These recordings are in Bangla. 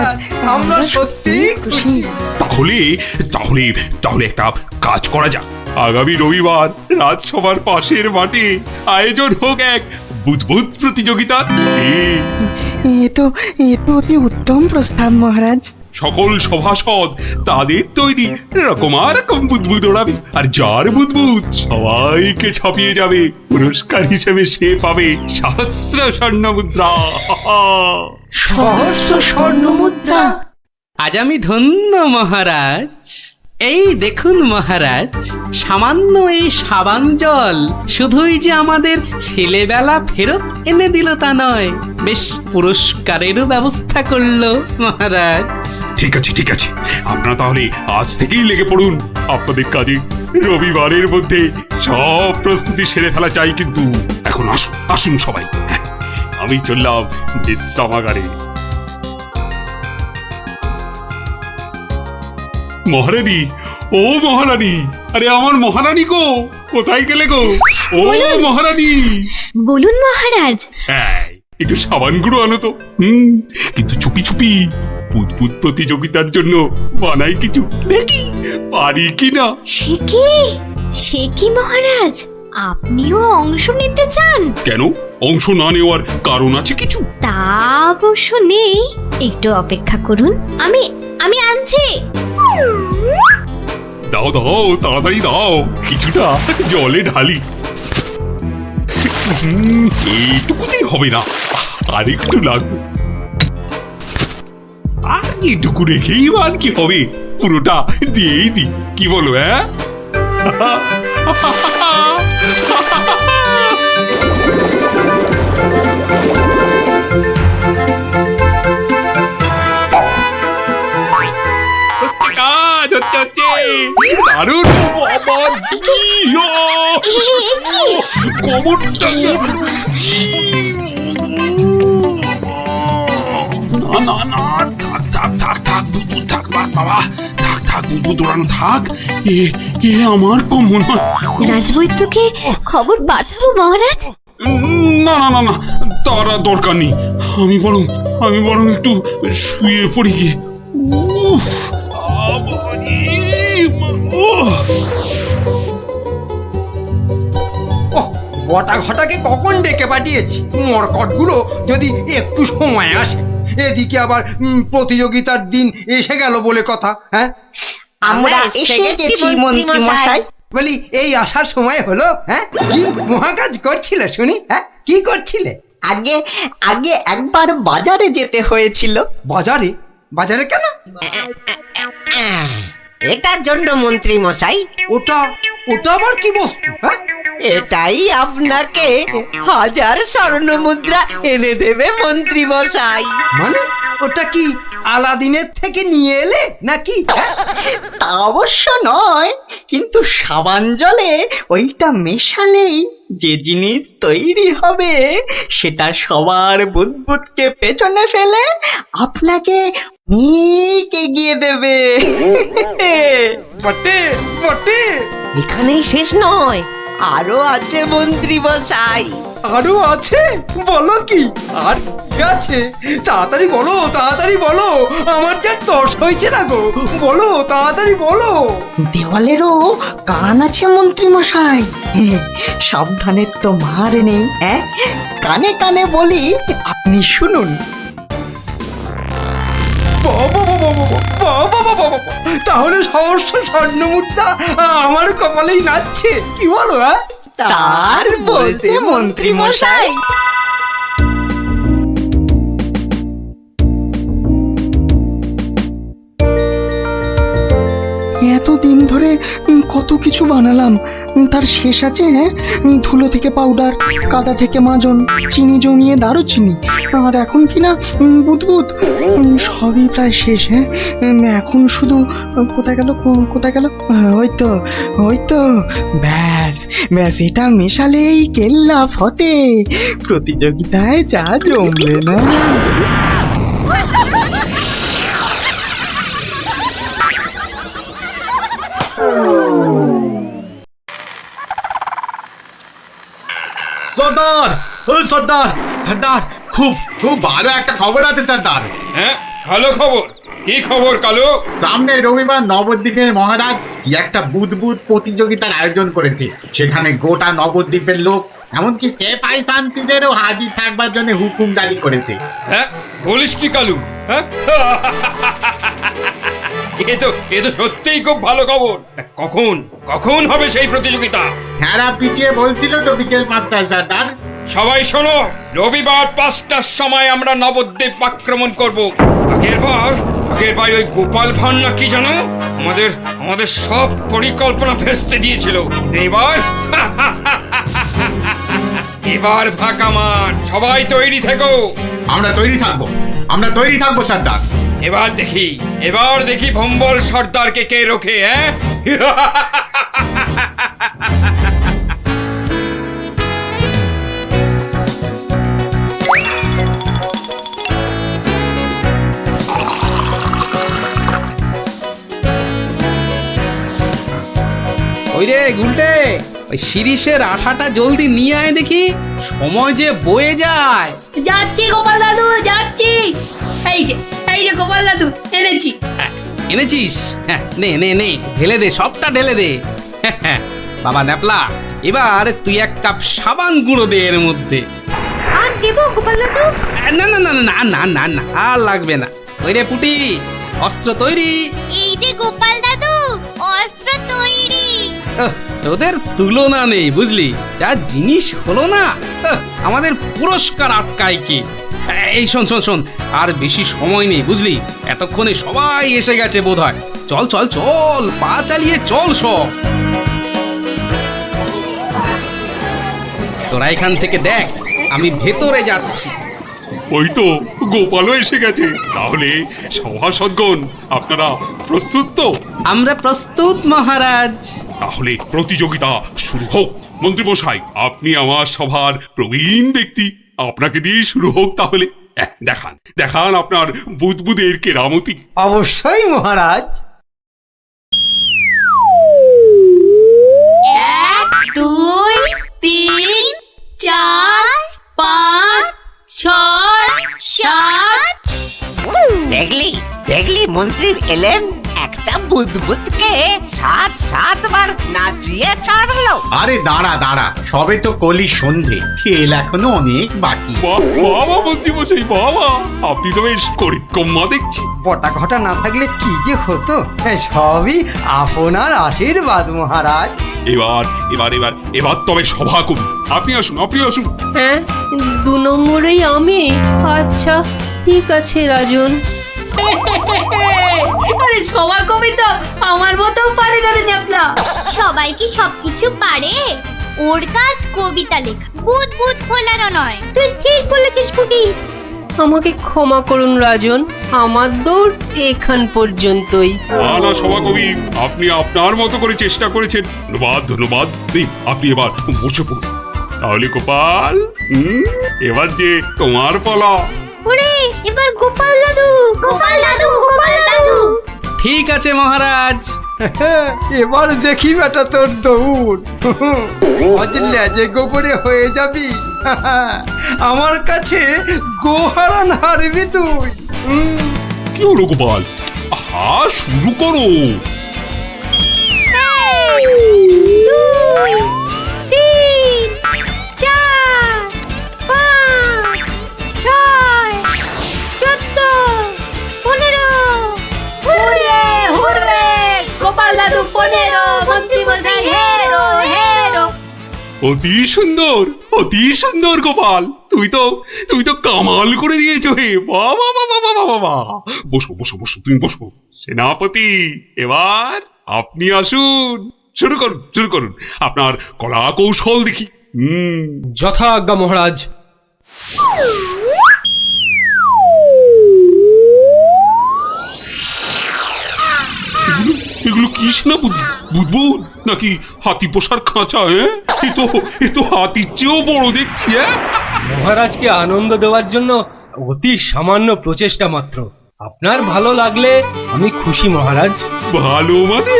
মহারাজ, আমরা সত্যিই খুশি। তাহলে তাহলে তাহলে একটা কাজ করা যাক। আগামী রবিবার রাজসভার পাশের মাঠে আয়োজন হোক এক বুদবুদ প্রতিযোগিতা। এ তো অতি উত্তম প্রস্তাব মহারাজ। সকল সভাসদ তাদের তৈরি রকম বুদবুদ ওড়াবে, আর যার বুদবুদ সবাইকে ছাপিয়ে যাবে, পুরস্কার হিসেবে সে পাবে সহস্র স্বর্ণ মুদ্রা। সহস্র স্বর্ণ মুদ্রা। আজ আমি ধন্য মহারাজ। এই দেখুন মহারাজ, সামান্য এই সাবান জল শুধুই যে আমাদের ছেলেবেলা ফেরত এনে দিল তা নয়, বেশ পুরস্কারেরও ব্যবস্থা করলো মহারাজ। ঠিক আছে ঠিক আছে, আপনারা তাহলে আজ থেকেই লেগে পড়ুন আপনাদের কাজে। রবিবারের মধ্যে সব প্রস্তুতি সেরে ফেলা চাই, কিন্তু এখন আসুন আসুন সবাই, আমি চললাম বিশ্রামাগারে। মহারানী, ও মহারানী, আরে আমার মহারানী গো, কোথায় গেলে গো? ও মহারানী। বলুন মহারাজ। হ্যাঁ, একটু সাবান গুঁড়ো আনো তো। কিন্তু চুপি চুপি, বুদবুদ প্রতিযোগিতার জন্য বানাই কিছু, দেখি পারি কিনা। সে কি মহারাজ, আপনিও অংশ নিতে চান? কেন, অংশ না নেওয়ার কারণ আছে কিছু? তা অবশ্য নেই, একটু অপেক্ষা করুন, আমি আনছি। দাও দাও, তাড়াতাড়ি দাও, কিছুটা জলে ঢালি। এইটুকুতেই হবে না, আর একটু লাগবে। আর এইটুকু রেখেই আর কি হবে, পুরোটা দিয়েই দি, কি বলো? হ্যাঁ, কাজ হচ্ছে হচ্ছে দারুণ। আবার কি কবরটা, না না না, থাক থাক থাক থাক, বুদবুদ থাক, বাবা থাক থাক, বুদবুদ উড়ানো থাক। এ আমার কম মনে হয়। রাজবৈদ্যকে খবর পাঠাবো মহারাজ? না না না না, তার আর দরকার নেই। আমি বরং একটু শুয়ে পড়ি গিয়ে। বটা ঘটাকে কখন ডেকে পাঠিয়েছি, মরকটগুলো যদি একটু সময় আসে। এদিকে আবার প্রতিযোগিতার দিন এসে গেল বলে কথা। হ্যাঁ, আমরা এসে গেছি মন্ত্রী মশাই। বলি, এই আসার সময় হলো? হ্যাঁ, কি মহাকাজ করছিলে শুনি? হ্যাঁ, কি করছিলে? আগে একবার বাজারে যেতে হয়েছিল। বাজারে? বাজারে কেন? এটার জন্য মন্ত্রী মশাই। ওটা আবার কি বস্তু? হ্যাঁ, এটাই আপনাকে 1000 স্বর্ণ মুদ্রা এনে দেবে মন্ত্রী মশাই। মানে ওটা কি আলাদিনের থেকে নিয়ে এলে নাকি? তা অবশ্য নয়, কিন্তু সাবান জলে ওইটা মেশালেই যে জিনিস তৈরি হবে সেটা সবার বুদবুদকে পেছনে ফেলে আপনাকে অনেক এগিয়ে দেবে। বটে বটে, এখানেই শেষ নয়, আরো আছে মন্ত্রী মশাই। আরো আছে? বলো কি আর কি আছে? তাড়াতাড়ি বলো, তাড়াতাড়ি বলো, আমার যা তর্স হয়েছে না গো, বলো তাড়াতাড়ি বলো। দেওয়ালেরও কান আছে মন্ত্রী মশাই, সাবধানে তো মার নেই। কানে কানে বলি, আপনি শুনুন। তাহলে সহস্র স্বর্ণ মুদ্রা আমার কপালেই নাচছে, কি বলো? হ্যাঁ, তার বলতে মন্ত্রী মশাই। এতদিন ধরে কত কিছু বানালাম, তার শেষ আছে? ধুলো থেকে পাউডার, কাদা থেকে মাজন, চিনি জমিয়ে দারুচিনি, আর এখন কিনা বুদবুদ, সবই প্রায় শেষ। এখন শুধু কোথায় গেল? ওই তো ব্যাস, এটা মেশালেই কেল্লা ফতে, প্রতিযোগিতায় যা জমবে না। সর্দার, ও সর্দার, সর্দার, খুব খুব ভালো একটা খবর আছে সর্দার। হ্যাঁ, ভালো খবর। কি খবর কালু? সামনে রবিবার নবদ্বীপের মহারাজ কি একটা বুদবুদ প্রতিযোগিতার আয়োজন করেছে। সেখানে গোটা নবদ্বীপের লোক এমনকি সেফাই শান্তিদেরও হাজির থাকবার জন্য হুকুম জারি করেছে। হ্যাঁ, বলিস কি কালু? হ্যাঁ, এ তো সত্যিই খুব ভালো খবর। তা কখন কখন হবে সেই প্রতিযোগিতা? হ্যাঁ, পিটিয়ে বলছিল তো বিকেল 5টায় সর্দার। সবাই শোনো, রবিবার 5টার সময় আমরা নবদ্বীপ আক্রমণ করব। আগের বার ওই গোপাল ভাঁড় না কি জানো আমাদের সব পরিকল্পনা ভেস্তে দিয়েছিল। এবার ফাঁকা মাঠ, সবাই তৈরি থেকো। আমরা তৈরি থাকবো সর্দার। এবার দেখি ভম্বল সর্দারকে কে রোখে। হ্যাঁ, ওই রে গুলটে, ওই শিরিষের আঠাটা জলদি নিয়ে আয় দেখি, সময় যে বয়ে যায়। যাচ্ছি গোপাল দাদু, যাচ্ছি। এই যে গোপাল দাদু, এনেছি। এনেছিস? হ্যাঁ, নে নে নে, ঢেলে দে, সবটা ঢেলে দে। বাবা ন্যাপলা, এবার তুই 1 কাপ সাবান গুঁড়ো দে এর মধ্যে। আর দেবো গোপাল দাদু? না না না না না না না, আর লাগবে না। ওই রে পুটি, অস্ত্র তৈরি? এই যে গোপাল দাদু, অস্ত্র তৈরি। তোদের তুলনা নেই বুঝলি, যা জিনিস হলো না, আমাদের পুরস্কার আটকায় কি। এই শোন শোন শোন, আর বেশি সময় নেই বুঝলি, এতক্ষণে সবাই এসে গেছে বোধহয়। চল চল চল, পা চালিয়ে চল সব। তোরা এখান থেকে দেখ, আমি ভেতরে যাচ্ছি। ওই তো গোপালও এসে গেছে। তাহলে সভাসদগণ, আপনারা প্রস্তুত তো? আমরা প্রস্তুত মহারাজ। তাহলে প্রতিযোগিতা শুরু হোক। মন্ত্রীমশাই, আপনি আমার সভার প্রবীণ ব্যক্তি, আপনাকে দিয়ে শুরু হোক তাহলে। দেখান আপনার বুদবুদের কেরামতি। অবশ্যই মহারাজ। 1 2 3 4 5 6 7। দেখলি মন্ত্রী এলেন, একটা বুদবুদকে 7বার নাচিয়ে ছাড়লো। আরে দাঁড়া, সবে তো কলি সন্ধে, খেল এখনো অনেক বাকি। বাবা মন্ত্রীমশাই, বাবা আপনি তো বেশ করিকম্মা দেখছি। বটা ঘটা না থাকলে কি যে হতো, সবই আপনার আশীর্বাদ মহারাজ। এবার তবে সভা কবি আপনি আসুন। হ্যাঁ, 2 নম্বরেই আমি। আচ্ছা ঠিক আছে রাজন। আরে সবার কবি তো আমার মতো পারে না রে ন্যাপলা। সবাই কি সবকিছু পারে? ওর কাজ কবিতা লেখা, বুদ বুদ ফোলানো নয়। তুই ঠিক বলেছিস পুটি। আমাকে ক্ষমা করুন রাজন, আমার দৌড় এখান পর্যন্তই। না সভাকবি, আপনি আপনার মতো করে চেষ্টা করেছেন, ধন্যবাদ। আপনি এবার বসে পড়ুন। তাহলে গোপাল, এবার যে তোমার পালা। ওরে, এবার গোপাল দাদু। ঠিক আছে মহারাজ। এবার দেখি বেটা তোর দৌড়। অজলে যে গোবরে হয়ে যাবি, আমার কাছে গোহারান হারবি তুই। কি হলো গোপাল? শুরু করো। 2 3 4 5 6 14 15। হুররে গোপাল দাদু 15, মন্ত্রী মশাই হেরো। অতি সুন্দর গোপাল, তুই তো কামাল করে দিয়েছো হে। বাবা, বসো তুমি বসো। সেনাপতি, এবার আপনি আসুন, শুরু করুন আপনার কলা কৌশল দেখি। যথাজ্ঞা মহারাজ। এগুলো কি সেনাপতি? বুদবুদ নাকি হাতি পোষার খাঁচা? এ তো হাতির চেয়েও বড় দেখছি। মহারাজকে আনন্দ দেওয়ার জন্য অতি সামান্য প্রচেষ্টা মাত্র। আপনার ভালো লাগলে আমি খুশি মহারাজ। ভালো মানে?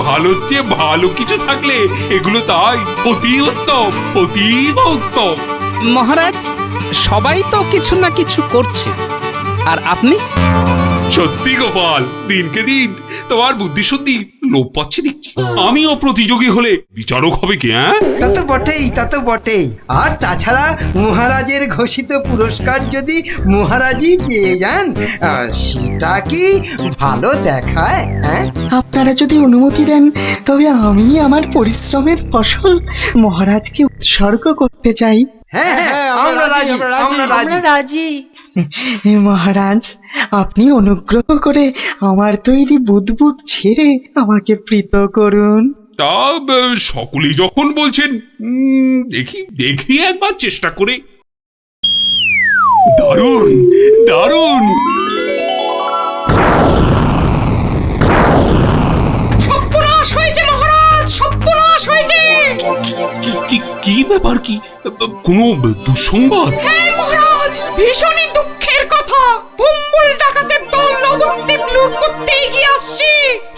ভালোর চেয়ে ভালো কিছু থাকলে এগুলো তাই অতি উত্তম। মহারাজ, সবাই তো কিছু না কিছু করছে, আর আপনি সত্যি গোপাল, দিনকে দিন তোমার বুদ্ধি শুদ্ধি লোপ পাচ্ছে দেখছি। আমিও প্রতিযোগী হলে বিচারক হবে কি? হ্যাঁ, তা তো বটেই, তা তো বটেই। আর তাছাড়া মহারাজের ঘোষিত পুরস্কার যদি মহারাজই পেয়ে যান, সেটা কি ভালো দেখায়? হ্যাঁ, আপনারা যদি অনুমতি দেন তবে আমি আমার পরিশ্রমের ফসল মহারাজকে উৎসর্গ করতে চাই। হ্যাঁ হ্যাঁ, আমরা রাজি, আমরা রাজি। রাজি। মহারাজ, আপনি অনুগ্রহ করে আমার তৈরি বুদবুদ ছেড়ে আমাকে প্রীত করুন। তা সকলেই যখন বলছেন, দেখি দেখি একবার চেষ্টা করে। দারুণ দারুণ। সর্বনাশ হয়েছে মহারাজ, সর্বনাশ হয়েছে। কি ব্যাপার? কি কোনো দুঃসংবাদ? হ্যাঁ মহারাজ, ভীষণই দুঃখের কথা। ভুম্বল ডাকাতের দল নবদ্বীপ লুট করতে এগিয়ে আসছে।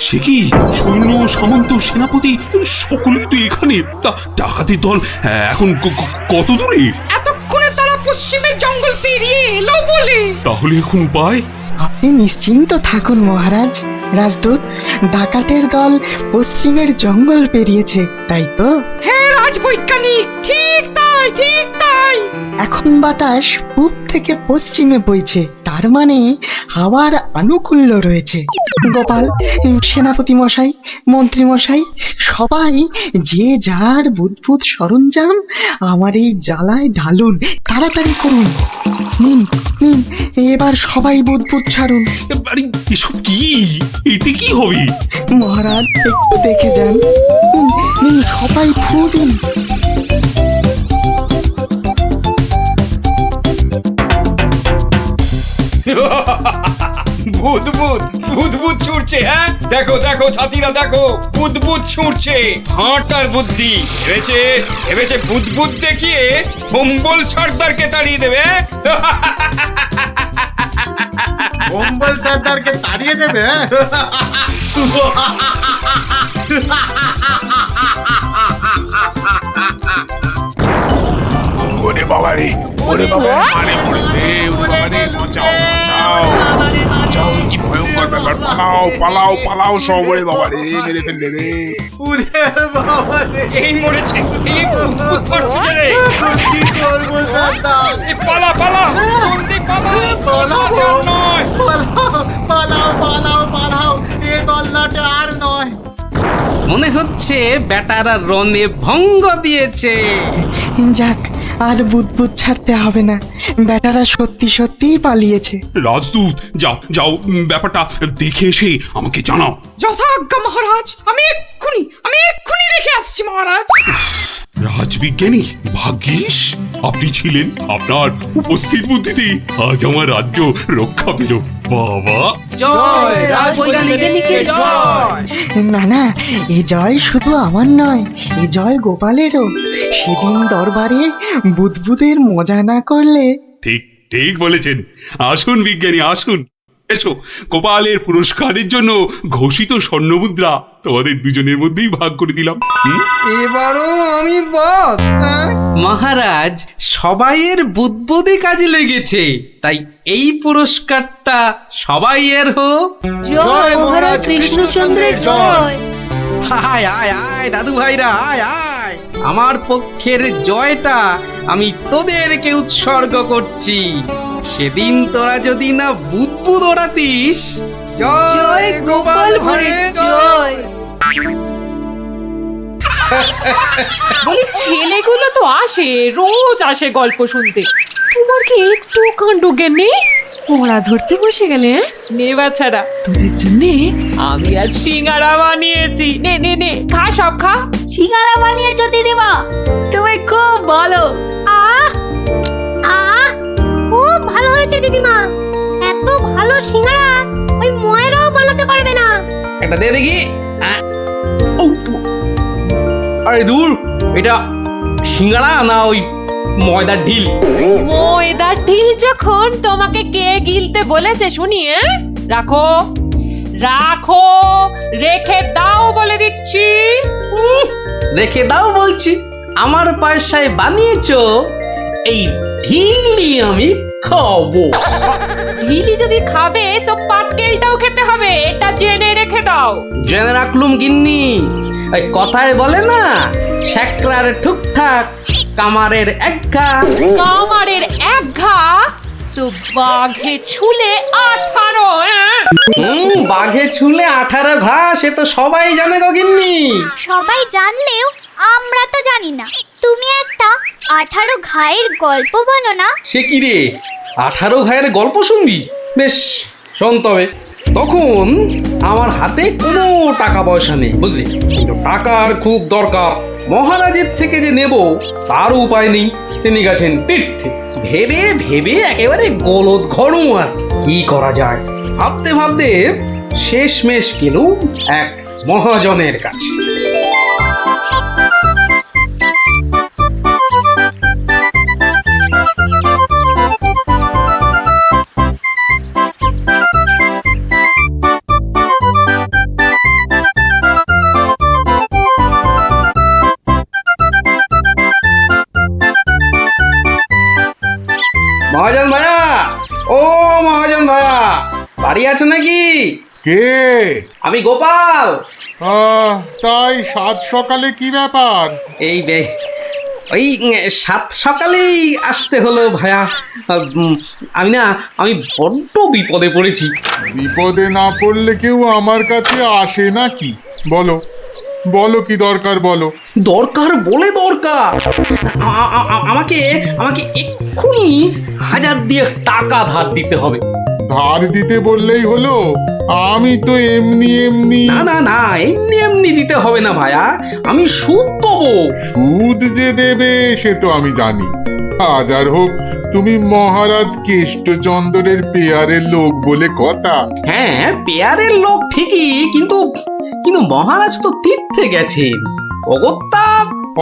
সে কি? সৈন্য সামন্ত সেনাপতি সকলেই তো এখানে। তা ডাকাতের দল এখন কত দূরে? এতক্ষণে তারা পশ্চিমের জঙ্গল পেরিয়ে এলো বলে। তাহলে এখন উপায়? আপনি নিশ্চিন্ত থাকুন মহারাজ। রাজদূত, ডাকাতের দল পশ্চিমের জঙ্গল পেরিয়েছে, তাই তো? হ্যাঁ রাজবৈজ্ঞানিক, ঠিক তাই, ঠিক তাই। এখন বাতাস পূব থেকে পশ্চিমে বইছে, তার মানে হাওয়ার আনুকূল্য রয়েছে। গোপাল, সেনাপতি মশাই, মন্ত্রী মশাই, সবাই যে যার বুদবুদ সরঞ্জাম আমার এই জ্বালায় ঢালুন, তাড়াতাড়ি করুন। নিন নিন, এবার সবাই বুদবুদ ছাড়ুন। আরে এসব কি? এতে কি হবে? মহারাজ, একটু দেখে যান। নিন নিন, সবাই ফু দিন। বুদবুদ বুদবুদ ছুটছে। হ্যাঁ, দেখো দেখো সাথীরা, দেখো বুদবুদ ছুটছে। হাঁটার বুদ্ধি ভেবেছে, ভেবেছে বুদবুদ দেখিয়ে ভম্বল সর্দারকে তাড়িয়ে দেবে। কম্বল সর্দারকে তাড়িয়ে দেবে? ওরে বাবা রে, ওরে বাবা, মানে পড়েছে। ওরে বাবা রে, বাঁচাও বাঁচাও বাঁচাও, কি ভয়ঙ্কর ব্যাপার! পালাও পালাও পালাও সব! ওরে বাবা রে, মেরে ফেলবে রে। এই মরেছে, এই বুদবুদ পড়ছে রে। কি করবো সর্দার? এই পালা পালা, জলদি পালা, পালাও, আর নয়। পালাও পালাও পালাও, এ দল্লাটে আর নয়। মনে হচ্ছে বেটারা রনে ভঙ্গ দিয়েছে। যাক, আর বুদবুদ ছাড়তে হবে না। বেটারা সত্যি সত্যিই পালিয়েছে। রাজদূত, যাও যাও, ব্যাপারটা দেখে এসে আমাকে জানাও। যথাজ্ঞা মহারাজ, আমি এক্ষুনি দেখে আসছি মহারাজ। রাজবিজ্ঞানী, ভাগ্যিস আপনি ছিলেন। আপনার উপস্থিত বুদ্ধিতেই আজ আমার রাজ্য রক্ষা পেল। বাবা, জয় রাজবৈজ্ঞানিকের জয়। না না, এ জয় শুধু আমার নয়, এ জয় গোপালেরও। সেদিন দরবারে বুদবুদের মজা না করলে। ঠিক ঠিক বলেছেন। আসুন বিজ্ঞানী, আসুন। এসো, গোপালের পুরস্কারের জন্য ঘোষিত স্বর্ণমুদ্রা তোমাদের দুজনের মধ্যেই ভাগ করে দিলাম। এবারও আমি বস। হ্যাঁ, মহারাজ, সবাইয়ের বুদ্বুদে কাজে লেগেছে, তাই এই পুরস্কারটা সবাইয়ের হোক। জয় মহারাজ কৃষ্ণচন্দ্রের জয়। আয় আয় আয় দাদু ভাইরা, আয় আয়। আমার পক্ষের জয়টা আমি তোদেরকে উৎসর্গ করছি। সেদিন তোরা যদি না বুদবুদ ওড়াতিস। জয় গোপাল ভাঁড়ের জয়। বলি ছেলেগুলো তো আসে, রোজ আসে গল্প শুনতে। তোমার কি একটু কাণ্ড জ্ঞান নেই? পড়া ধরতে বসে গেলে? নে বাচ্চারা, তোদের জন্য আমি আজ সিঙ্গারা বানিয়েছি। নে নে নে, খা, সব খা। সিঙ্গারা বানিয়েছো দিদিমা, তুমি খুব ভালো। আহ আহ, খুব ভালো হয়েছে দিদিমা। এত ভালো সিঙ্গারা ওই ময়রাও বানাতে পারবে না। এটা দে দেখি। আরে দূর, এটা সিঙ্গারা না ওই ময়দার ঢিল? ময়দার ঢিল যখন তোমাকে কে গিলতে বলেছে শুনি? রাখো রাখো, রেখে দাও বলে দিচ্ছি। রেখে দাও বলছি? আমার পয়সায় বানিয়েছো? এই ঢিলি আমি খাবো। ঢিলি যদি খাবে তো পাটকেলটাও খেতে হবে, এটা জেনে রেখে দাও। জেনে রাখলুম গিন্নি। ওই কথায় বলে না, শ্যাকলার ঠুকঠাক কামারের এক ঘা। কামারের এক ঘা তো বাঘে ছুলে 18। বাঘে ছুলে 18 ঘা, সে তো সবাই জানে গো গিন্নি। সবাই জানলেও আমরা তো জানি না। তুমি একটা 18 ঘায়ের গল্প বলো না। সে কি রে, 18 ঘায়ের গল্প শুনবি? বেশ, শোন তবে। তখন আমার হাতে কোনো টাকা পয়সা নেই, বুঝলি, কিন্তু টাকার খুব দরকার। মহারাজের থেকে যে নেব তার উপায় নেই, তিনি গেছেন তীর্থে। ভেবে ভেবে একেবারে গলদ ঘরু। আর কি করা যায় ভাবতে ভাবতে শেষমেশ গেলুম এক মহাজনের কাছে। মহাজন ভাইয়া, ও মহাজন ভাইয়া, বাড়ি আছে নাকি? কে? আমি গোপাল। তাই সাত সকালে কি ব্যাপার? এই ওই সাত সকালেই আসতে হলো ভাইয়া। আমি বড্ড বিপদে পড়েছি। বিপদে না পড়লে কেউ আমার কাছে আসে নাকি? বলো বলো, কি দরকার বলো। দরকার বলে দরকার, আমাকে এক্ষুনি 1000 দিয়ে টাকা ধার দিতে হবে। ধার দিতে বললেই হলো? আমি তো এমনি এমনি। না না না, এমনি এমনি দিতে হবে না ভাইয়া, আমি সুদ দেবো। সুদ যে দেবে সে তো আমি জানি। হাজার হোক তুমি মহারাজ কেষ্টচন্দ্রের পেয়ারের লোক বলে কথা। হ্যাঁ, পেয়ারের লোক ঠিকই, কিন্তু মহারাজ তো তীর্থে গেছেন।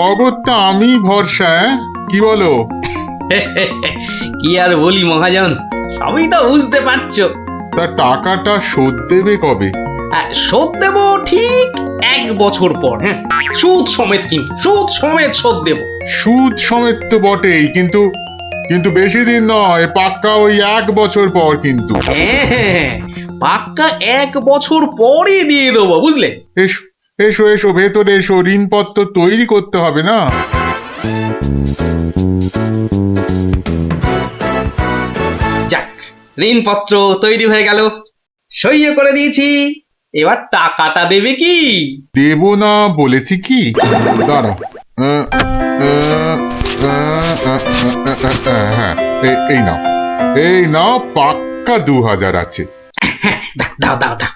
অগত্যা আমি ভরসা। কি বলো? কি আর বলি মহাজন, সবই তো বুঝতে পারছো। তা টাকাটা শোধ দেবে কবে? শোধ দেব ঠিক 1 বছর পর। হ্যাঁ, সুদ সমেত, কিন্তু সুদ সমেত শোধ দেব। সুদ সমেত তো বটেই, কিন্তু বেশি দিন নয়, পাক্কা ওই 1 বছর পর। কিন্তু হ্যাঁ, পাক্কা 1 বছর পরই দিয়ে দেবো, বুঝলে। এসো এসো এসো, ভেতরে এসো, ঋণপত্র তৈরি করতে হবে না? যাক, ঋণপত্র তৈরি হয়ে গেল, সইও করে দিয়েছি। এবার টাকাটা দেবে কি? দেব না বলেছি কি? দাঁড়াও, হ্যাঁ, এই নাও, পাক্কা 2000 আছে। দাও দাও দাও,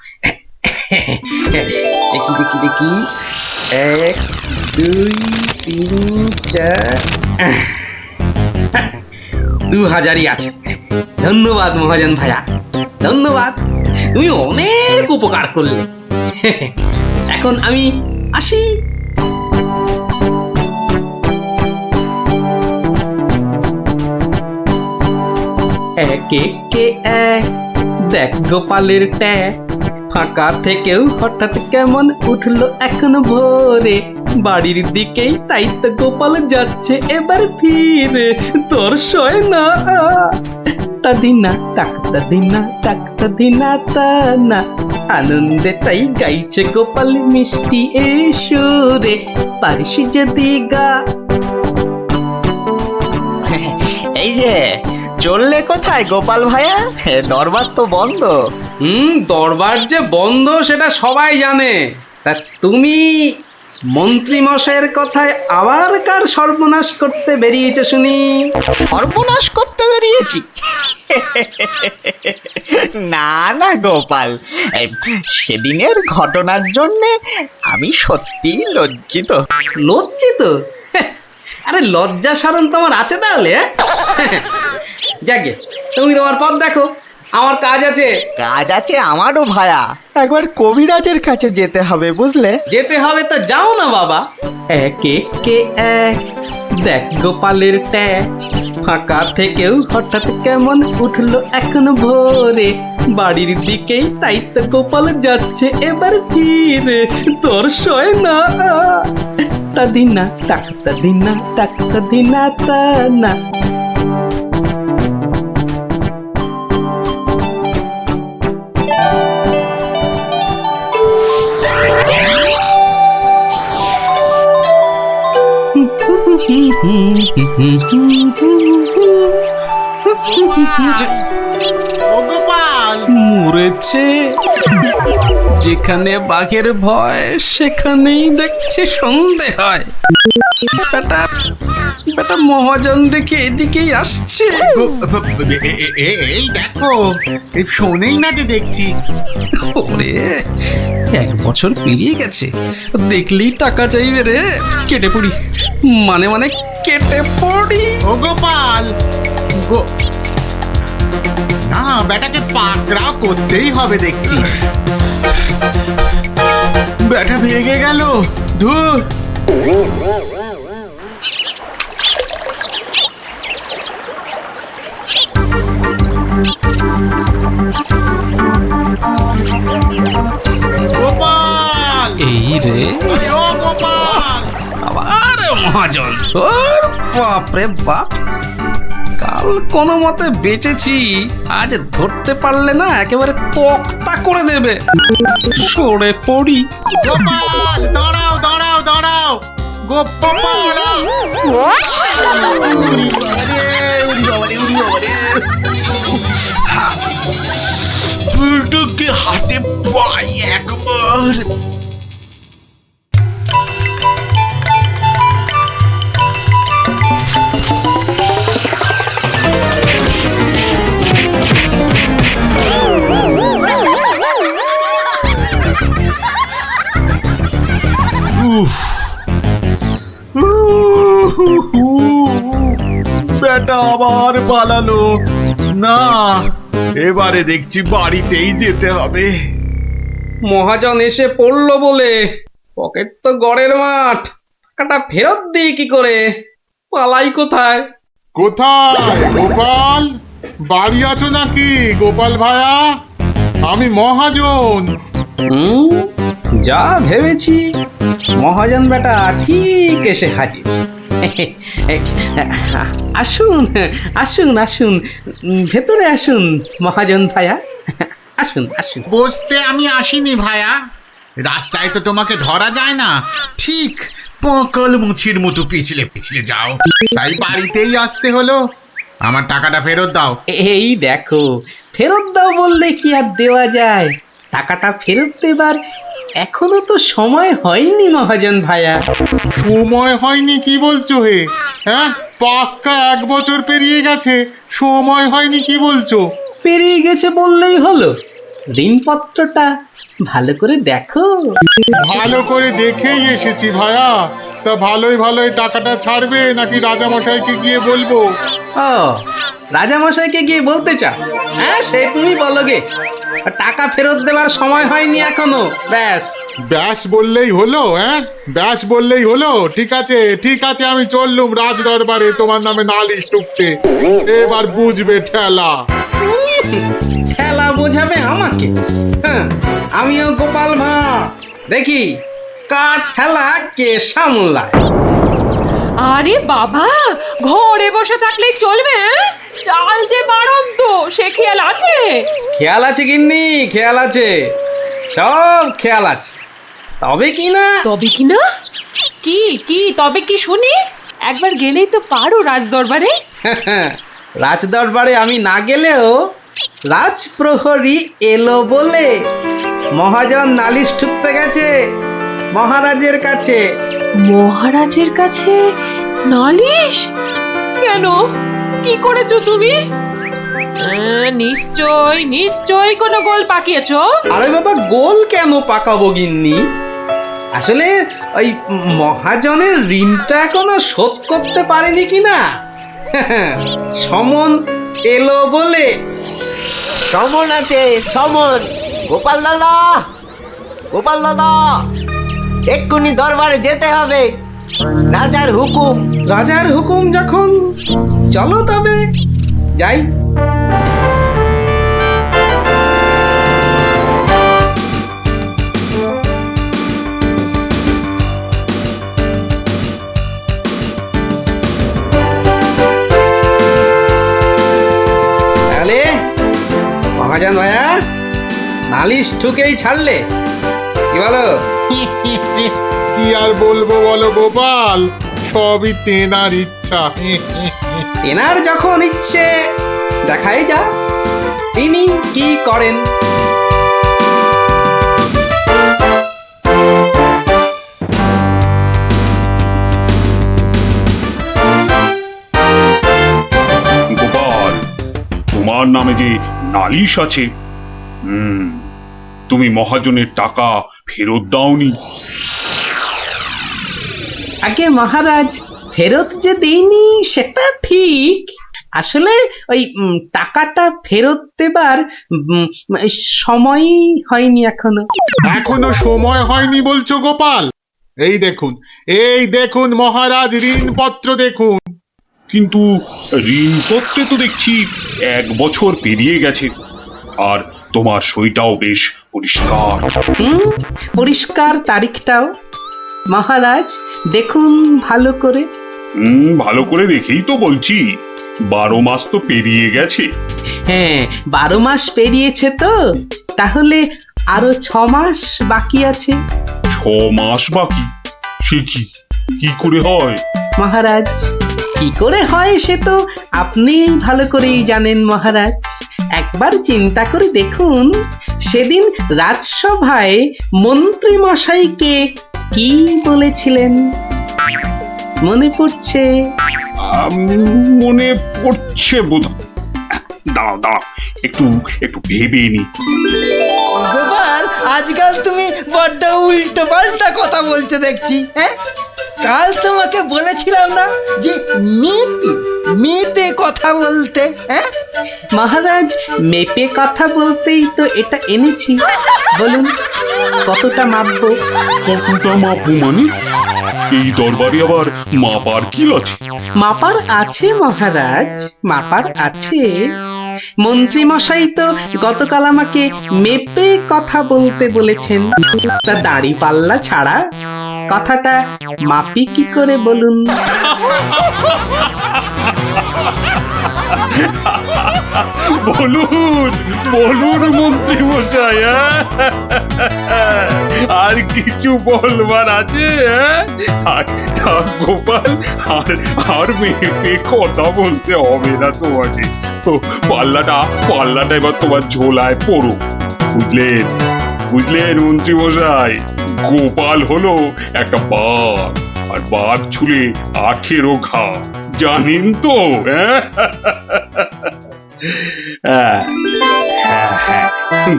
দেখি 1 2 3 4, 2000ই আছে। ধন্যবাদ মহাজন ভাইয়া, ধন্যবাদ, তুমি অনেক উপকার করলে। এখন আমি আসি। একে কে এক, দেখ গোপালের ট্যাগ, ফাঁকা থেকেও হঠাৎ কেমন উঠলো এখন ভোরে, বাড়ির দিকেই তাই তো গোপাল যাচ্ছে এবার ফিরে, তোর সয় না তাদিনা তাকতা দিনা তাকতা দিনা তা না, আনন্দে তাই গাইছে গোপাল মিষ্টি এই সুরে, পারিস যদি গা। এই যে চললে কোথায় গোপাল ভাইয়া? দরবার তো বন্ধ। দরবার যে বন্ধ সেটা সবাই জানে, তা তুমি মন্ত্রী মশাইয়ের কথায় আবার কার সর্বনাশ করতে বেরিয়েছে শুনি? সর্বনাশ করতে বেরিয়েছি? না না গোপাল, সেদিনের ঘটনার জন্য আমি সত্যি লজ্জিত। লজ্জিত? আরে লজ্জা শরম তোমার আছে তাহলে? যাকে, তুমি তোমার পথ দেখো, আমার কাজ আছে। কাজ আছে আমারও ভায়া, একবার কবিরাজের কাছে যেতে হবে, বুঝলে। যেতে হবে তো যাও না বাবা। একে কে এক, দেখ গোপালের ট্যাগ, ফাঁকা থেকেও হঠাৎ কেমন উঠলো এখন ভোরে, বাড়ির দিকেই তাই তো গোপাল যাচ্ছে এবার ফিরে, তোর সয় না তাদিনা তাকতা দিনা তাকতা দিনা তা না। ও গোপাল, মরেছে। যেখানে বাঘের ভয় সেখানেই দেখছি সন্ধে হয়। বেটা বেটা মহাজন দেখে এদিকেই আসছে। এই দেখো, এই শোনেই না যে দেখছি। ওরে, 1 বছর পেরিয়ে গেছে, দেখলেই টাকা চাইবে রে। কেটে পড়ি, মানে কেটে পড়ি। ও গোপাল, না বেটাকে পাকড়াও করতেই হবে দেখছি। বেটা ভেগে গেল, ধুর। গোপাল, এই রে, আরে ও গোপাল, আবার মহাজন। ওর বাপরে বাপ, কাল কোনো মতে বেঁচেছি, আজ ধরতে পারলে না একেবারে তক্তা করে দেবে। সরে পড়ি। গোপাল, দাঁড়াও দাঁড়াও দাঁড়াও, গোপাল। বুলটুকে হাতে পাই একবার। বেটা আবার পালালো। না, এবারে দেখছি বাড়িতেই যেতে হবে। মহাজন এসে পড়লো বলে, পকেট তো গড়ের মাঠ, টাকাটা ফেরত দিই কি করে? পালাই কোথায়? কোথায় গোপাল? বাড়ি আছো নাকি গোপাল ভায়া? আমি মহাজন। যা ভেবেছি, মহাজন বেটা ঠিক এসে হাজির। আসুন আসুন আসুন, ভেতরে আসুন মহাজন ভায়া, আসুন আসুন। বসতে আমি আসিনি ভায়া, রাস্তায় তো তোমাকে ধরা যায় না, ঠিক পকল মুছির মতো পিছলে পিছলে যাও, তাই বাড়িতেই আসতে হলো। আমার টাকাটা ফেরত দাও। এই দেখো, ফেরত দাও বললে কি আর দেওয়া যায়? টাকাটা ফেরত দেবার এখনো তো সময় হয়নি মহাজন ভায়া। সময় হয়নি কি বলছো হে? হ্যাঁ, পাক্কা 1 বছর পেরিয়ে গেছে, সময় হয়নি কি বলছো? পেরিয়ে গেছে বললেই হলো? ঋণপত্রটা ভালো করে দেখো। ভালো করে দেখেই এসেছি ভায়া। তা ভালোই টাকাটা ছাড়বে নাকি রাজামশাইকে গিয়ে বলবো? ও, রাজামশাইকে গিয়ে বলতে চাও? হ্যাঁ, সে তুমি বলো গে। টাকা ফেরত দেবার সময় হয়নি এখনো, ব্যাস। ব্যাস বললেই হলো? হ্যাঁ, ব্যাস বললেই হলো? ঠিক আছে, আমি চললুম রাজ দরবারে তোমার নামে নালিশ টুকতে। এবার বুঝবে ঠেলা। ঠেলা বোঝাবে আমাকে? হ্যাঁ, আমিও গোপাল ভাঁড়, দেখি কার ঠেলা কে সামলায়। আরে বাবা, ঘরে বসে থাকলেই চলবে? চাল যে বাড়ন্ত, সে খেয়াল আছে? খেয়াল আছে গিন্নি, খেয়াল আছে, সব খেয়াল আছে। তবে কি না কি তবে কি শুনি? একবার গেলেই তো পারো রাজদরবারে। রাজদরবারে আমি না গেলেও রাজপ্রহরী এলো বলে মহাজন নালিশ ঠুকতে গেছে মহারাজের কাছে। মহারাজের কাছে নালিশ? কেন, কি করেছো তুমি? নিশ্চয় কোনো গোল পাকিয়েছো। আরে বাবা, গোল কেন পাকাবো গিন্নি? আসলে ওই মহাজনের ঋণটা এখনো শোধ করতে পারেনি কিনা। সমন এলো বলে। সমন আছে, সমন। গোপাল দাদা, এক্ষুনি দরবারে যেতে হবে, রাজার হুকুম। রাজার হুকুম যখন, চলো তবে যাই। তাহলে মহাজন ভাইয়া, নালিশ ঠুকেই ছাড়লে, কি বলো? কি আর বলবো বলো গোপাল, সবই তেনার ইচ্ছা। এনার যখন ইচ্ছে দেখাই যা তিনি কি করেন। গোপাল, তোমার নামে যে নালিশ আছে, তুমি মহাজনের টাকা ফেরত দাওনি। আগে মহারাজ, ফেরত যে দেইনি সেটা ঠিক, আসলে ওই টাকাটা ফেরত দেবার সময় হয়নি এখনো। এখনো সময় হয়নি বলছো গোপাল? এই দেখুন মহারাজ, ঋণপত্র দেখুন। কিন্তু ঋণপত্রে তো দেখছি 1 বছর পেরিয়ে গেছে, আর তোমার সইটাও বেশ পরিষ্কার। পরিষ্কার তারিখটাও। মহারাজ দেখুন ভালো করে। ভালো করে দেখেই তো বলছি, 12 মাস তো পেরিয়ে গেছে। হ্যাঁ, 12 মাস পেরিয়েছে তো, তাহলে আরো 6 মাস বাকি আছে। 6 মাস বাকি? সে কি করে হয় মহারাজ? কি করে হয় সে তো আপনি ভালো করেই জানেন মহারাজ। একবার চিন্তা করে দেখুন, সেদিন রাজসভায় মন্ত্রী মশাইকে কি বলেছিলেন, মনে পড়ছে? মনে পড়ছে বোধ। দাঁড়াও একটু ভেবে নি। গোপাল, আজকাল তুমি বড্ড উল্টো পাল্টা কথা বলছো দেখছি। হ্যাঁ, কাল তোমাকে বলেছিলাম না যে মেপে কথা বলতে? হ্যাঁ মহারাজ, মেপে কথা বলতেই তো এটা এনেছি। বলুন কতটা মাপবো? কতটা মাপবো মানে? এই দরবারে আবার মাপার কি আছে? মাপার আছে মহারাজ, মাপার আছে। মন্ত্রী মশাই তো গতকাল আমাকে মেপে কথা বলতে বলেছেন, তা দাড়ি পাল্লা ছাড়া কথাটা মাপি কি করে বলুন? বলুন মন্ত্রী মশাই, আর কিছু বলবার আছে? গোপাল, আর মেপে কথা বলতে হবে না তোমাকে। পাল্লাটা এবার তোমার ঝোলায় পড়ো। বুঝলেন মন্ত্রী মশাই? গোপাল হলো একটা বাঘ, আর বাঘ ছুলে 18 ঘা, জানেন তো? হ্যাঁ,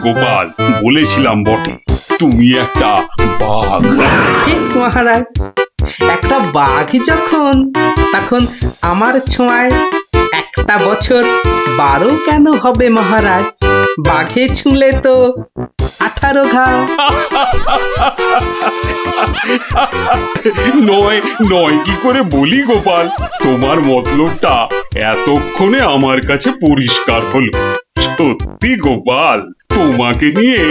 গোপাল, বলেছিলাম বটে, তুমি একটা বাঘ। ঠিক মহারাজ, একটা বাঘ যখন, তখন আমার ছোঁয়ায় একটা বছর 12 কেন হবে মহারাজ? বাঘে ছুঁলে তো 18 ঘা। নয় কি করে বলি গোপাল? তোমার মতলবটা এতক্ষণে আমার কাছে পরিষ্কার হলো। সত্যি গোপাল, তোমাকে নিয়ে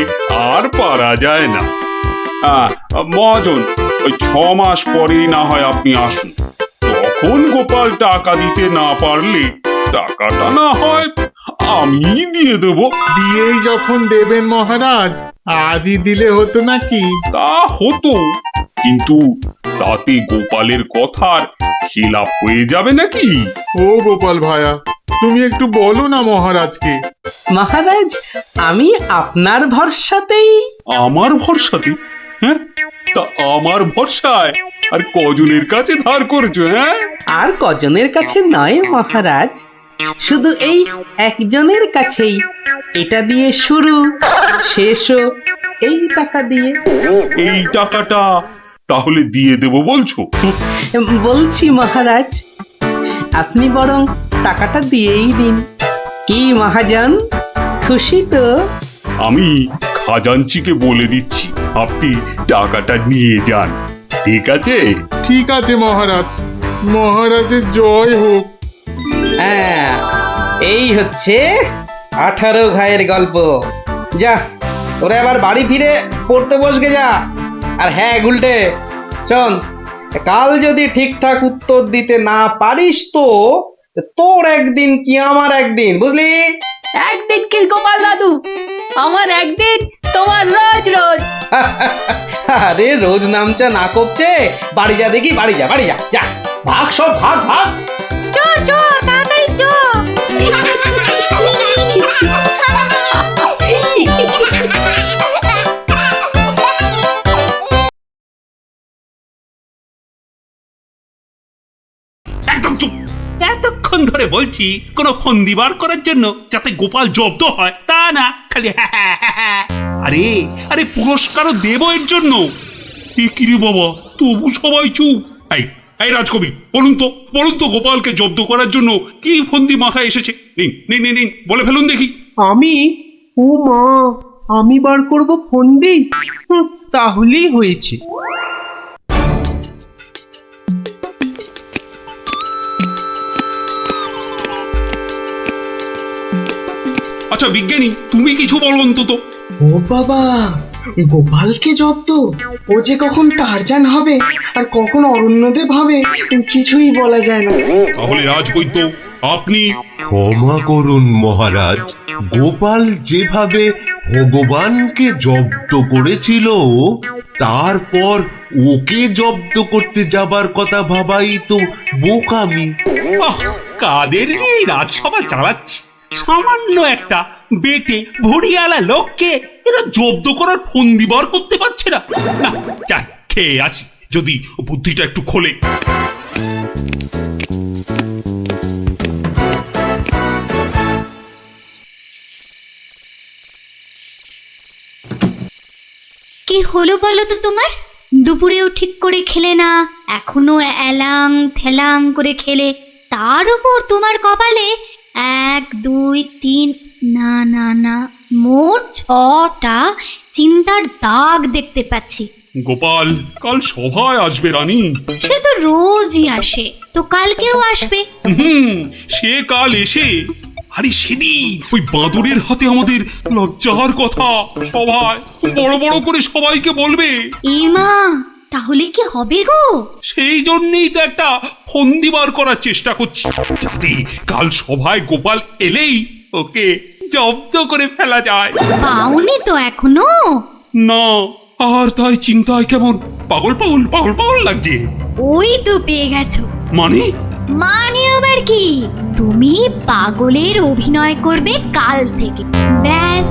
আর পারা যায় না। মহাজন, ওই 6 মাস পরেই না হয় আপনি আসুন। তখন গোপাল টাকা দিতে না পারলে টাকাটা না হয় আমি দিয়ে দেবো। দিয়েই যখন দেবেন মহারাজ, আজই দিলে হতো নাকি? তা হতো, কিন্তু তাতে গোপালের কথার খিলাপ হয়ে যাবে নাকি? ও গোপাল ভায়া, তুমি একটু বলো না মহারাজকে। মহারাজ, আমি আপনার ভরসাতেই। আমার ভরসাতে? হ্যাঁ, তা আমার ভরসায় আর কজনের কাছে ধার করেছো? হ্যাঁ, আর কজনের কাছে নয় মহারাজ, শুধু এই একজনের কাছেই। এটা দিয়ে শুরু, শেষও এই টাকা দিয়ে। এই টাকাটা তাহলে দিয়ে দেবো বলছো? বলছি মহারাজ, আপনি বরং টাকাটা দিয়েই দিন। কি মহাজন, খুশি তো? আমি খাজাঞ্চিকে বলে দিচ্ছি, আপনি টাকাটা নিয়ে যান। ঠিক আছে? ঠিক আছে মহারাজ, মহারাজের জয় হোক। হ্যাঁ, এই হচ্ছে 18 ঘায়ের গল্প। যা, ওরে আবার বাড়ি ফিরে পড়তে বসবে যা। আর হ্যাঁ গুলটে, শোন, কাল যদি ঠিকঠাক উত্তর দিতে না পারিস তো তোর একদিন কি আমার একদিন, বুঝলি? একদিন কি গোপাল দাদু, আমার একদিন, তোমার রোজ রোজ। আরে রোজ নামচা না করছে, বাড়ি যা দেখি, বাড়ি যা, যা। ভাগ সব ভাগ ভাগ। চো চো তাড়াতাড়ি চো। একদম চুপ। এতক্ষণ ধরে বলছি কোনো ফন্দি বার করার জন্য যাতে গোপাল জব্দ হয় তা না, খালি আরে আরে পুরস্কারও দেব এর জন্য। এ কি রে বাবা, তবু সবাই চুপ। এই এই রাজকবি, বলুন তো গোপালকে জব্দ করার জন্য কি ফন্দি মাথায় এসেছে? নিন নিন নিন নিন, বলে ফেলুন দেখি। আমি, ও মা, আমি বার করব ফন্দি? তাহলেই হয়েছে। আচ্ছা বিজ্ঞানী, তুমি কিছু বলো অন্তত। ও বাবা, গোপালকে জব্দ? ও যে কখন টারজান হবে আর কখন অরণ্যদেব হবে কিছুই বলা যায় না। তাহলে রাজবৈদ্য, আপনি। ক্ষমা করুন মহারাজ, গোপাল যেভাবে ভগবানকে জব্দ করেছিল তারপর ওকে জব্দ করতে যাবার কথা ভাবাই তো বোকামি। কাদের নিয়ে এই রাজসভা চালাচ্ছি? সামান্য একটা বেটে ভড়িয়ালা লোককে এরা জব্দ করার ফন্দি বার করতে পারছে না। না, যাই খেয়ে আছি, যদি বুদ্ধিটা একটু খোলে। কি হলো বলো তো তোমার? দুপুরেও ঠিক করে খেলে না, এখনো এলাং থেলাং করে খেলে, তার উপর তোমার কপালে 1 2 3 না না না মোট 6টা চিন্তার দাগ দেখতে পাচ্ছি। গোপাল কাল সভায় আসবে রানী। সে তো রোজই আসে, তো কালকেও আসবে। সে কাল এসে, আরে সেদিন ওই বাঁদরের হাতে আমাদের লজ্জার কথা সভায় বড় বড় করে সবাইকে বলবে। ইমা, তাহলে কি হবে গো? সেই জন্যই তো একটা ফন্দি বার করার চেষ্টা করছি, যাতে কাল সভায় গোপাল এলেই ওকে জব্দ করে ফেলা যায়। পাওনি তো এখনো? না, আর তাই চিন্তায় কেমন পাগল পাগল পাগল পাগল লাগছে। ওই তো পেয়ে গেছো। মানে? মানে আবার কি? তুমি পাগলের অভিনয় করবে কাল থেকে। ব্যাস,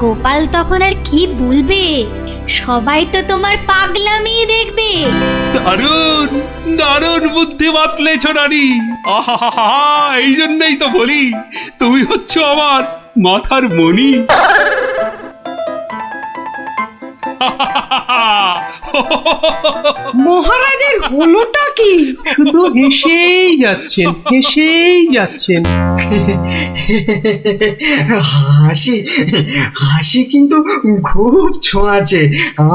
গোপাল তখন আর কি বলবে, সবাই তো তোমার পাগলামি দেখবে। দারুণ দারুণ বুদ্ধি বাতলেছ রানী। আহা, এই জন্যই তো বলি তুমি হচ্ছ আমার মাথার মণি। মহারাজের হলোটা কি? শুধু হেসেই যাচ্ছেন, হেসেই যাচ্ছেন। হাসি হাসি কিন্তু খুব ছোঁয়াছে,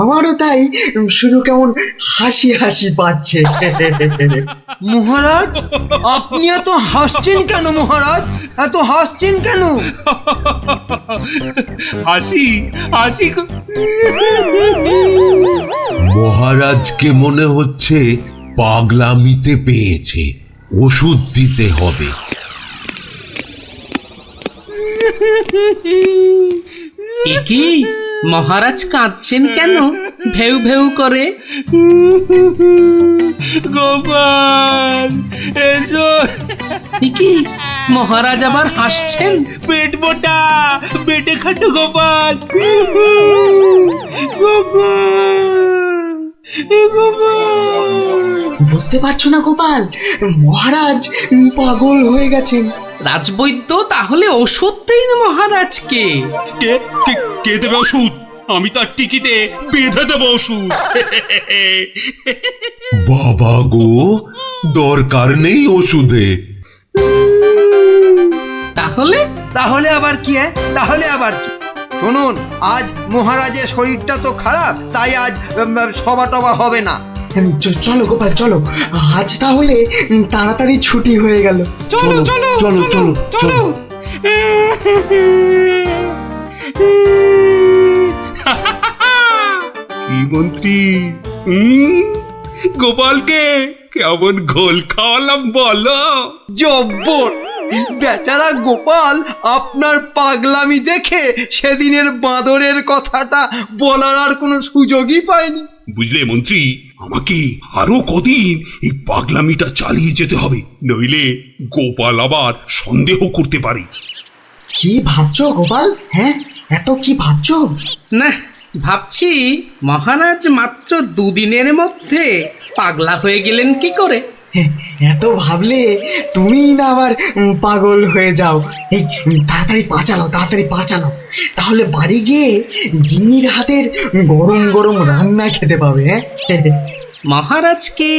আমারও তাই শুধু কেমন হাসি হাসি পাচ্ছে। মহারাজ, আপনি এত হাসছেন কেন? মহারাজ, এত হাসছেন কেন? হাসি হাসি মহারাজকে মনে হচ্ছে পাগলামিতে পেয়েছে, ওষুধ দিতে হবে। কি মহারাজ কাঁদছেন কেন ভেউ ভেউ করে? গোপাল এসো। কি মহারাজ আবার হাসছেন? পেট মোটা পেটে খাটো গোপাল। বুঝতে পারছো না গোপাল, মহারাজ পাগল হয়ে গেছেন। রাজবৈদ্য, তাহলে ওষুধ দিন মহারাজকে। কে কে দেবে ওষুধ? আমি তার টিকিতে বেঁধে দেবো ওষুধ। বাবা গো, দরকার নেই ওষুধে। তাহলে তাহলে আবার কি? তাহলে আবার কি? শুনুন, আজ মহারাজের শরীরটা তো খারাপ, তাই আজ সভা টভা হবে না। চলো গোপাল চলো, আজ তাহলে তাড়াতাড়ি ছুটি হয়ে গেল। চলো চলো চলো চলো চলো। কি মন্ত্রী, গোপালকে কেমন ঘোল খাওয়ালাম বলো? জব্বর বেচারা গোপাল আপনার পাগলামি দেখে সেদিনের বাঁদরের কথাটা বলার আর কোনো সুযোগই পায়নি। বুঝলে মন্ত্রী, আমাকে আরো কদিন এই পাগলামিটা চালিয়ে যেতে হবে, নইলে গোপাল আবার সন্দেহ করতে পারে। কি ভাবছো গোপাল? হ্যাঁ, এত কি ভাবছো? না, ভাবছি মহারাজ মাত্র দুদিনের মধ্যে পাগলা হয়ে গেলেন কি করে। এত ভাবলে তুমিই না আবার পাগল হয়ে যাও। এই তাড়াতাড়ি পা চালাও, তাহলে বাড়ি গিয়ে গিন্নির হাতের গরম গরম রান্না খেতে পাবে। হ্যাঁ, মহারাজ কি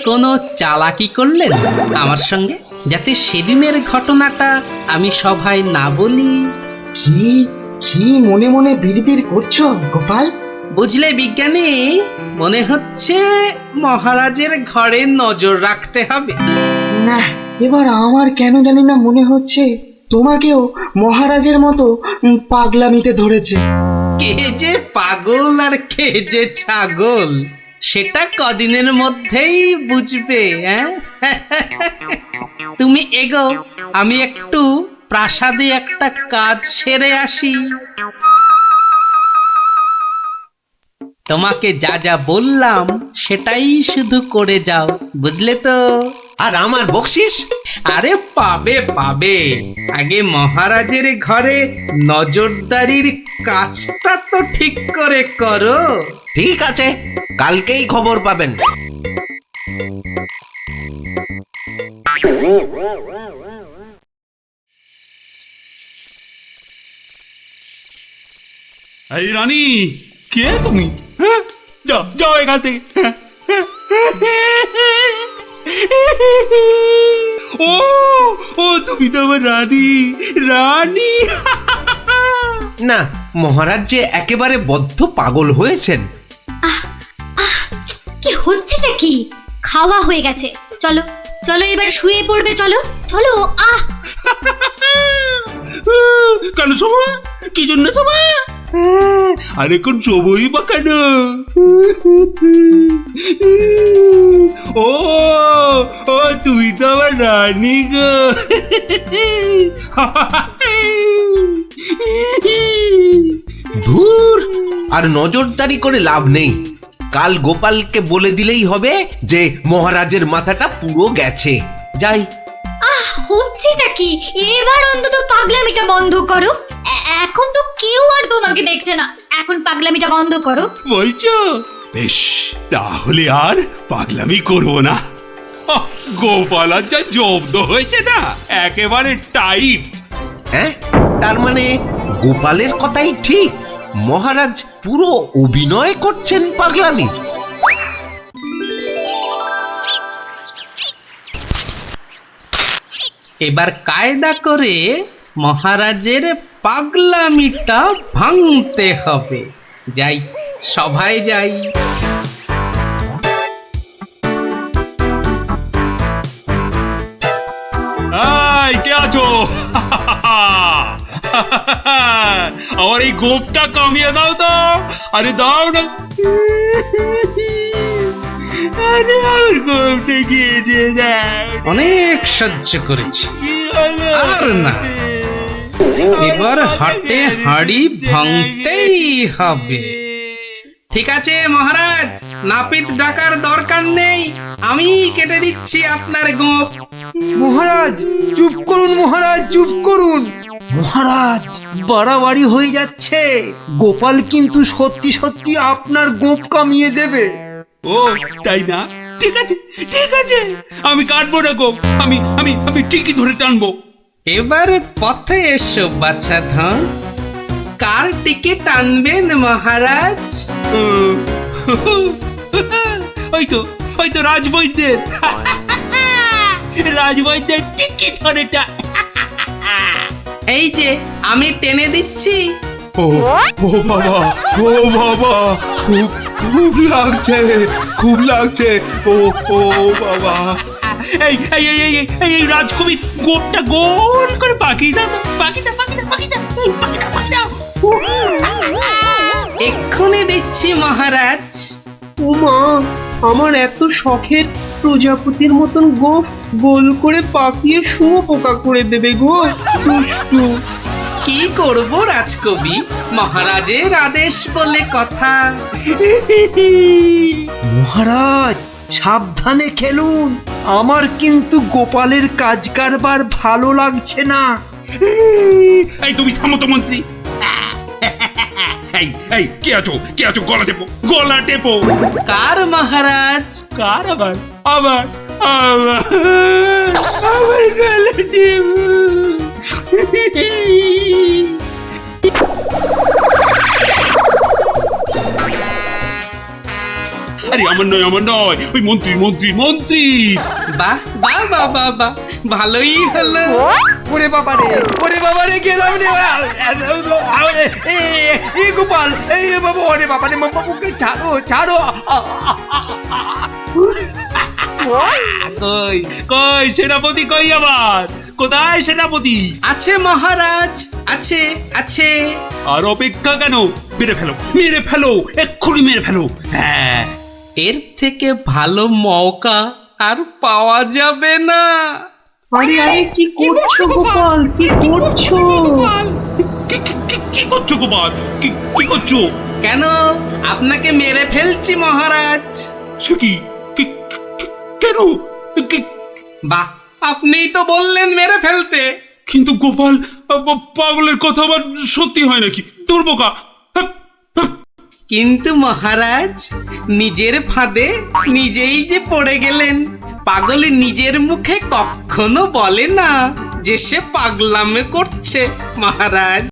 কোনো চালাকি করলেন আমার সঙ্গে, যাতে সেদিনের ঘটনাটা আমি সভায় না বলি? কি কি মনে মনে বিড়বিড় করছো গোপাল? বুঝলে বিজ্ঞানী, মনে হচ্ছে মহারাজের ঘরে নজর রাখতে হবে। না, এবার আমার কেন জানি না মনে হচ্ছে তোমাকেও মহারাজের মতো পাগলামিতে ধরেছে। কে যে পাগল আর কে যে ছাগল সেটা কদিনের মধ্যেই বুঝবে। তুমি এগো, আমি একটু প্রাসাদে একটা কাজ সেরে আসি। তোমাকে যা যা বললাম সেটাই শুধু করে যাও, বুঝলে তো? আর আমার বকশিস? আরে পাবে পাবে, আগে মহারাজের ঘরে নজরদারির কাজটা তো ঠিক করে করো। ঠিক আছে, কালকেই খবর পাবেন। এই রানী, কে তুমি? হ্যাঁ, যাও যাও এখান থেকে। ও ও তুমি তো আমার রানী, রানী। না, মহারাজ যে একেবারে বদ্ধ পাগল হয়েছেন। কি হচ্ছেটা কি? খাওয়া হয়ে গেছে, চলো চলো এবার শুয়ে পড়বে, চলো চলো। কেন শোভা? কি জন্য শোভা? আরে কোন শোভই বা কেন? ও ও তুই তো আমার রানী গো। ধুর, আর নজরদারি করে লাভ নেই। কাল গোপালকে বলে দিলেই হবে যে মহারাজের মাথাটা পুরো গেছে। যাই। হচ্ছেটা কি? এবার অন্তত পাগলামিটা বন্ধ করো। এখন তো কেউ আর তোমাকে দেখছে না, এখন পাগলামিটা বন্ধ করো। বলছো? বেশ, তাহলে আর পাগলামি করবো না। গোপাল আর যা জব্দ হয়েছে না, একেবারে টাইট। হ্যাঁ, তার মানে গোপালের কথাই ঠিক, মহারাজ পুরো অভিনয় করছেন পাগলামি। এবার কায়দা করে মহারাজের পাগলামিটা ভাঙতে হবে। যাই, সভায় যাই। এই, কে আছো? আমার এই গোপটা কমিয়ে দাও তো। আরে দাও না। আরে আমার গোপটা গিয়ে দাও। অনেক সহ্য করেছি, আর না। এবার হাটে হাড়ি ভাঙতেই হবে। ঠিক আছে মহারাজ, নাপিত ডাকার দরকার নেই, আমি কেটে দিচ্ছি আপনার গোপ। মহারাজ চুপ করুন, মহারাজ চুপ করুন। মহারাজ, বাড়াবাড়ি হয়ে যাচ্ছে। গোপাল কিন্তু সত্যি সত্যি আপনার গোপ কামিয়ে দেবে। ও তাই না? ঠিক আছে ঠিক আছে, আমি কাটবো না গোপ, আমি আমি আমি ঠিকই ধরে টানবো। এবার পথে এসো বাচ্চা ধন, কার টিকে টানবেন মহারাজ? ওই তো রাজবৈদ্যের। রাজবৈদ্যের টিকি ধরে এই যে আমি টেনে দিচ্ছি। ও ও বাবা, ও বাবা, খুব খুব লাগছে, খুব লাগছে। ও ও বাবা। এই এই এই এই এই রাজকবি গোপটা গোল করে পাকিয়ে দাও, পাকিয়ে দাও, পাকিয়ে দাও, পাকিয়ে দাও, পাকিয়ে দাও, পাকিয়ে দাও। এক্ষুনি দিচ্ছি মহারাজ। ও মা, আমার এত শখের প্রজাপতির মতন গোফ গোল করে পাকিয়ে শুঁয়োপোকা করে দেবে গো দুষ্টু। কি করব রাজকবি, মহারাজের আদেশ বলে কথা। মহারাজ সাবধানে খেলুন, আমার কিন্তু গোপালের কাজ কারবার ভালো লাগছে না। এই তুমি থামো তো মন্ত্রী। এই এই কে আছো গলা টেপো, গলা টেপো। কার মহারাজ? কার আবার আবার আবার আবার গলা টেপো। আরে আমার নয় ওই মন্ত্রী। বাহ বাহ বাহ বাহ বাহ, ভালোই হলো। ওরে বাবা রে গেলাম রে। এই গোপাল, এই বাবা, ওরে বাবা রে, বাবুকে ছাড়ো। কই সেনাপতি কই আবার? কোথায় সেনাপতি? আছে মহারাজ, আছে। আর অপেক্ষা কেন? মেরে ফেলো, এক্ষুনি মেরে ফেলো। হ্যাঁ, এর থেকে ভালো মৌকা আর পাওয়া যাবে না। আরে কি করছো গোপাল, কি করছো? কি করছো গোপাল? কি করছো? কেন, আপনাকে মেরে ফেলছি মহারাজ। সে কি? কেন? বাহ, আপনিই তো বললেন মেরে ফেলতে। কিন্তু গোপাল, পাগলের কথা আবার সত্যি হয় নাকি? দুর্বোকা। কিন্তু মহারাজ, নিজের ফাঁদে নিজেই যে পড়ে গেলেন। পাগল নিজের মুখে কখনো বলে না যে সে পাগলামে করছে মহারাজ।